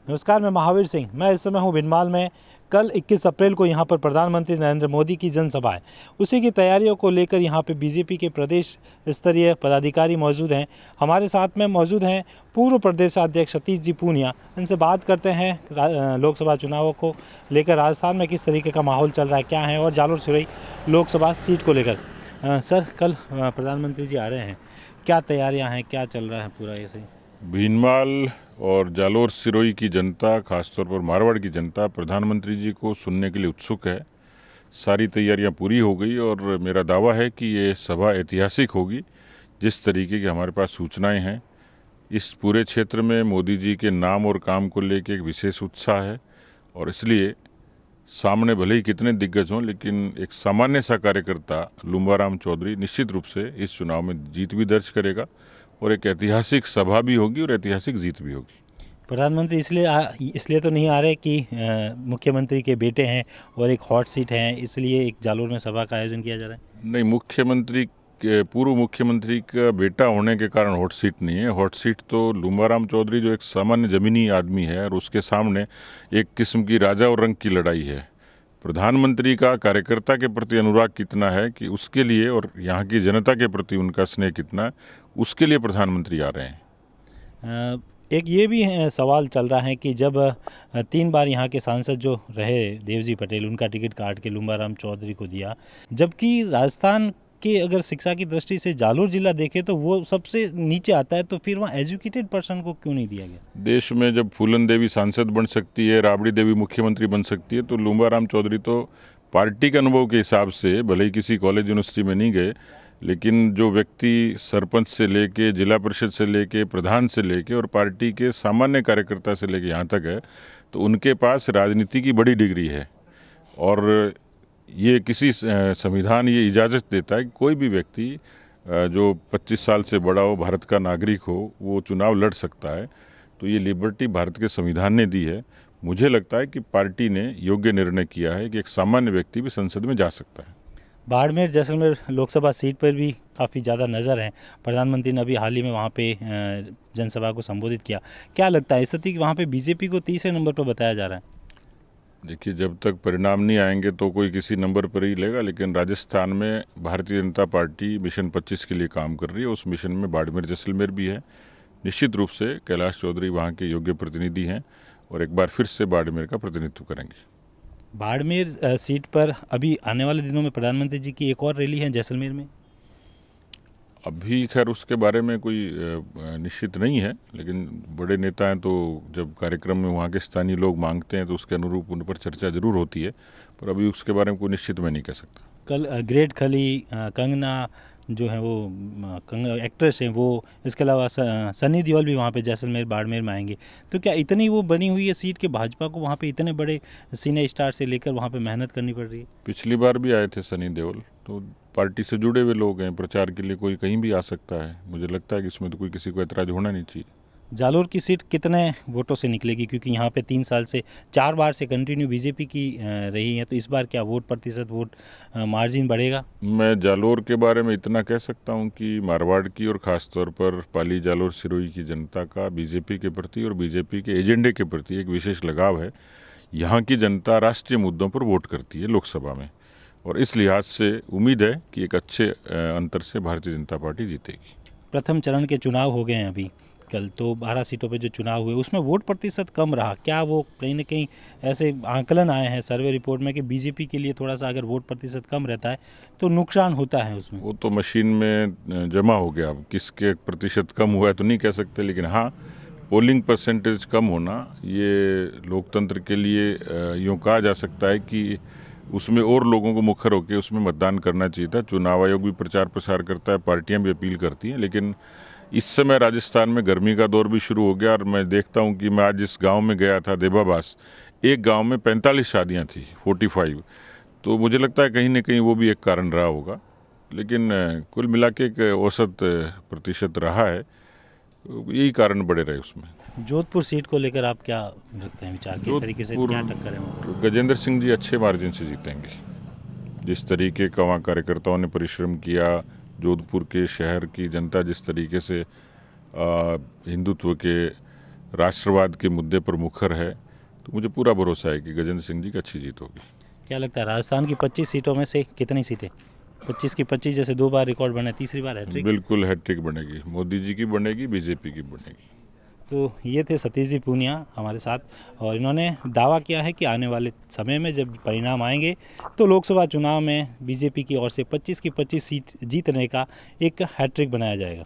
नमस्कार, मैं महावीर सिंह। मैं इस समय हूँ भिनमाल में। कल 21 अप्रैल को यहाँ पर प्रधानमंत्री नरेंद्र मोदी की जनसभा है। उसी की तैयारियों को लेकर यहाँ पे बीजेपी के प्रदेश स्तरीय पदाधिकारी मौजूद हैं। हमारे साथ में मौजूद हैं पूर्व प्रदेशाध्यक्ष सतीश जी पूनिया। इनसे बात करते हैं लोकसभा चुनावों को लेकर राजस्थान में किस तरीके का माहौल चल रहा है, क्या है, और जालोर सिरोही लोकसभा सीट को लेकर। सर, कल प्रधानमंत्री जी आ रहे हैं, क्या तैयारियाँ हैं, क्या चल रहा है पूरा ऐसे? भीनमाल और जालोर सिरोही की जनता, खासतौर पर मारवाड़ की जनता प्रधानमंत्री जी को सुनने के लिए उत्सुक है। सारी तैयारियां पूरी हो गई और मेरा दावा है कि ये सभा ऐतिहासिक होगी। जिस तरीके की हमारे पास सूचनाएं हैं, इस पूरे क्षेत्र में मोदी जी के नाम और काम को लेकर एक विशेष उत्साह है और इसलिए सामने भले ही कितने दिग्गज हों, लेकिन एक सामान्य सा कार्यकर्ता लुम्बाराम चौधरी निश्चित रूप से इस चुनाव में जीत भी दर्ज करेगा और एक ऐतिहासिक सभा भी होगी और ऐतिहासिक जीत भी होगी। प्रधानमंत्री इसलिए तो नहीं आ रहे कि मुख्यमंत्री के बेटे हैं और एक हॉट सीट है, इसलिए एक जालोर में सभा का आयोजन किया जा रहा है? नहीं, पूर्व मुख्यमंत्री का बेटा होने के कारण हॉट सीट नहीं है। हॉट सीट तो लुम्बाराम चौधरी जो एक सामान्य जमीनी आदमी है और उसके सामने एक किस्म की राजा और रंग की लड़ाई है। प्रधानमंत्री का कार्यकर्ता के प्रति अनुराग कितना है कि उसके लिए, और यहाँ की जनता के प्रति उनका स्नेह कितना है, उसके लिए प्रधानमंत्री आ रहे हैं। एक ये भी सवाल चल रहा है कि जब 3 बार यहाँ के सांसद जो रहे देवजी पटेल, उनका टिकट काट के लुम्बाराम चौधरी को दिया, जबकि राजस्थान के अगर शिक्षा की दृष्टि से जालोर जिला देखे तो वो सबसे नीचे आता है, तो फिर वहाँ एजुकेटेड पर्सन को क्यों नहीं दिया गया? देश में जब फूलन देवी सांसद बन सकती है, राबड़ी देवी मुख्यमंत्री बन सकती है, तो लुम्बाराम चौधरी तो पार्टी के अनुभव के हिसाब से भले ही किसी कॉलेज यूनिवर्सिटी में नहीं गए, लेकिन जो व्यक्ति सरपंच से लेके, जिला परिषद से लेके, प्रधान से लेके और पार्टी के सामान्य कार्यकर्ता से लेके यहाँ तक है, तो उनके पास राजनीति की बड़ी डिग्री है। और ये किसी संविधान ये इजाज़त देता है कि कोई भी व्यक्ति जो 25 साल से बड़ा हो, भारत का नागरिक हो, वो चुनाव लड़ सकता है। तो ये लिबर्टी भारत के संविधान ने दी है। मुझे लगता है कि पार्टी ने योग्य निर्णय किया है कि एक सामान्य व्यक्ति भी संसद में जा सकता है। बाड़मेर जैसलमेर लोकसभा सीट पर भी काफ़ी ज़्यादा नज़र है। प्रधानमंत्री ने अभी हाल ही में वहाँ पे जनसभा को संबोधित किया। क्या लगता है स्थिति कि वहाँ पे बीजेपी को तीसरे नंबर पर बताया जा रहा है? देखिए, जब तक परिणाम नहीं आएंगे तो कोई किसी नंबर पर ही लेगा, लेकिन राजस्थान में भारतीय जनता पार्टी मिशन 25 के लिए काम कर रही है। उस मिशन में बाड़मेर जैसलमेर भी है। निश्चित रूप से कैलाश चौधरी वहाँ के योग्य प्रतिनिधि हैं और एक बार फिर से बाड़मेर का प्रतिनिधित्व करेंगे। बाड़मेर सीट पर अभी आने वाले दिनों में प्रधानमंत्री जी की एक और रैली है जैसलमेर में। अभी खैर उसके बारे में कोई निश्चित नहीं है, लेकिन बड़े नेता हैं तो जब कार्यक्रम में वहाँ के स्थानीय लोग मांगते हैं तो उसके अनुरूप उन पर चर्चा जरूर होती है, पर अभी उसके बारे में कोई निश्चित मैं नहीं कह सकता। कल ग्रेट खली, कंगना जो है वो एक्ट्रेस हैं वो, इसके अलावा सनी देओल भी वहाँ पे जैसलमेर बाड़मेर में आएंगे। तो क्या इतनी वो बनी हुई है सीट कि भाजपा को वहाँ पे इतने बड़े सिने स्टार से लेकर वहाँ पे मेहनत करनी पड़ रही है? पिछली बार भी आए थे सनी देओल, तो पार्टी से जुड़े हुए लोग हैं, प्रचार के लिए कोई कहीं भी आ सकता है। मुझे लगता है कि इसमें तो कोई किसी को ऐतराज होना नहीं चाहिए। जालोर की सीट कितने वोटों से निकलेगी, क्योंकि यहाँ पे 3 साल से 4 बार से कंटिन्यू बीजेपी की रही है, तो इस बार क्या वोट मार्जिन बढ़ेगा? मैं जालोर के बारे में इतना कह सकता हूँ कि मारवाड़ की और ख़ासतौर पर पाली जालोर सिरोही की जनता का बीजेपी के प्रति और बीजेपी के एजेंडे के प्रति एक विशेष लगाव है। यहाँ की जनता राष्ट्रीय मुद्दों पर वोट करती है लोकसभा में, और इस लिहाज से उम्मीद है कि एक अच्छे अंतर से भारतीय जनता पार्टी जीतेगी। प्रथम चरण के चुनाव हो गए हैं अभी, कल तो 12 सीटों पे जो चुनाव हुए उसमें वोट प्रतिशत कम रहा। क्या वो कहीं ना कहीं ऐसे आंकलन आए हैं सर्वे रिपोर्ट में कि बीजेपी के लिए थोड़ा सा अगर वोट प्रतिशत कम रहता है तो नुकसान होता है उसमें? वो तो मशीन में जमा हो गया, अब किसके प्रतिशत कम हुआ है तो नहीं कह सकते, लेकिन हाँ, पोलिंग परसेंटेज कम होना ये लोकतंत्र के लिए यूँ कहा जा सकता है कि उसमें और लोगों को मुखर होकर उसमें मतदान करना चाहिए था। चुनाव आयोग भी प्रचार प्रसार करता है, पार्टियां भी अपील करती हैं, लेकिन इस समय राजस्थान में गर्मी का दौर भी शुरू हो गया और मैं देखता हूं कि मैं आज जिस गांव में गया था देबाबास, एक गांव में 45 शादियां थी, 45। तो मुझे लगता है कहीं ना कहीं वो भी एक कारण रहा होगा, लेकिन कुल मिला के एक औसत प्रतिशत रहा है, यही कारण बड़े रहे उसमें। जोधपुर सीट को लेकर आप क्या रखते हैं विचार, किस तरीके से क्या टक्कर है वहाँ? गजेंद्र सिंह जी अच्छे मार्जिन से जीतेंगे। जिस तरीके का वहाँ कार्यकर्ताओं ने परिश्रम किया, जोधपुर के शहर की जनता जिस तरीके से हिंदुत्व के राष्ट्रवाद के मुद्दे पर मुखर है, तो मुझे पूरा भरोसा है कि गजेंद्र सिंह जी की अच्छी जीत होगी। क्या लगता है राजस्थान की 25 सीटों में से कितनी सीटें, 25 की 25 जैसे 2 बार रिकॉर्ड बने, तीसरी बार हैट्रिक? बिल्कुल हैट्रिक बनेगी, मोदी जी की बनेगी, बीजेपी की बनेगी। तो ये थे सतीश जी पूनिया हमारे साथ, और इन्होंने दावा किया है कि आने वाले समय में जब परिणाम आएंगे तो लोकसभा चुनाव में बीजेपी की ओर से 25 की 25 सीट जीतने का एक हैट्रिक बनाया जाएगा।